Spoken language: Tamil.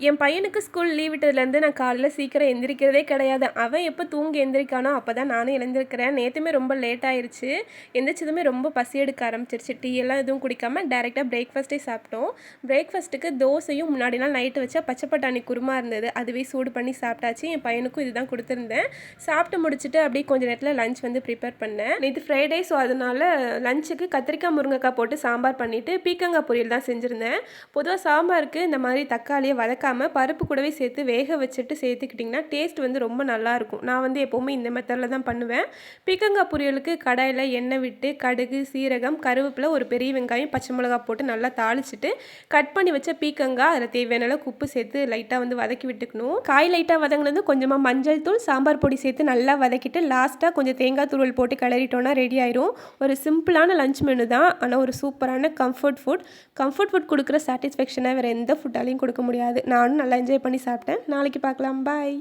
என் பையனுக்கு ஸ்கூல் லீவ் விட்டதுலேருந்து நான் காலையில் சீக்கிரம் எந்திரிக்கிறதே கிடையாது. அவன் எப்போ தூங்கி எந்திரிக்கானோ அப்போ தான் நானும் எழுந்திருக்கிறேன். நேற்றுமே ரொம்ப லேட் ஆயிருச்சு. எந்திரிச்சதுமே ரொம்ப பசி எடுக்க ஆரம்பிச்சிருச்சு. டீ எல்லாம் எதுவும் குடிக்காமல் டேரெக்டாக பிரேக்ஃபாஸ்ட்டே சாப்பிட்டோம். பிரேக்ஃபாஸ்ட்டுக்கு தோசையும் முன்னாடி நாள் நைட்டு வச்சா பச்சை பட்டாணி குருமா இருந்தது. அதுவே சூடு பண்ணி சாப்பிட்டாச்சு. என் பையனுக்கும் இதுதான் கொடுத்துருந்தேன். சாப்பிட்டு முடிச்சுட்டு அப்படியே கொஞ்ச நேரத்தில் லஞ்ச் வந்து ப்ரிப்பேர் பண்ணேன். நேற்று ஃப்ரைடே, ஸோ அதனால் லஞ்சுக்கு கத்திரிக்காய் முருங்கைக்காய் போட்டு சாம்பார் பண்ணிவிட்டு பீக்கங்காய் பொரியல் தான் செஞ்சுருந்தேன். பொதுவாக சாம்பாருக்கு இந்த மாதிரி தக்காளியை வதக்காமல் பருப்பு கூடவே சேர்த்து வேக வச்சுட்டு சேர்த்துக்கிட்டிங்கன்னா டேஸ்ட் வந்து ரொம்ப நல்லாயிருக்கும். நான் வந்து எப்போவுமே இந்த மெத்தடில் தான் பண்ணுவேன். பீக்கங்காய் பொரியலுக்கு கடாயில் எண்ணெய் விட்டு கடுகு, சீரகம், கருவேப்பிலை, ஒரு பெரிய வெங்காயம், பச்சை மிளகாய் போட்டு நல்லா தாளிச்சிட்டு கட் பண்ணி வச்ச பீக்கங்காய் அதில் தேவையான அளவுக்கு உப்பு சேர்த்து லைட்டாக வந்து வதக்கி விட்டுக்கணும். காய் லைட்டாக வதங்கினது கொஞ்சமாக மஞ்சள் தூள், சாம்பார் பொடி சேர்த்து நல்லா வதக்கிட்டு லாஸ்ட்டாக கொஞ்சம் தேங்காய் துருவல் போட்டு கிளறிட்டோன்னா ரெடி ஆயிரும். ஒரு சிம்பிளான லஞ்ச் மெனு தான், ஆனால் ஒரு சூப்பரான கம்ஃபர்ட் ஃபுட் கொடுக்குற சாட்டிஸ்ஃபேக்ஷனை வேறு எந்த ஃபுட்டாலையும் கொடுக்க முடியாது. நானும் நல்லா என்ஜாய் பண்ணி சாப்பிட்டேன். நாளைக்கு பார்க்கலாம். பாய்.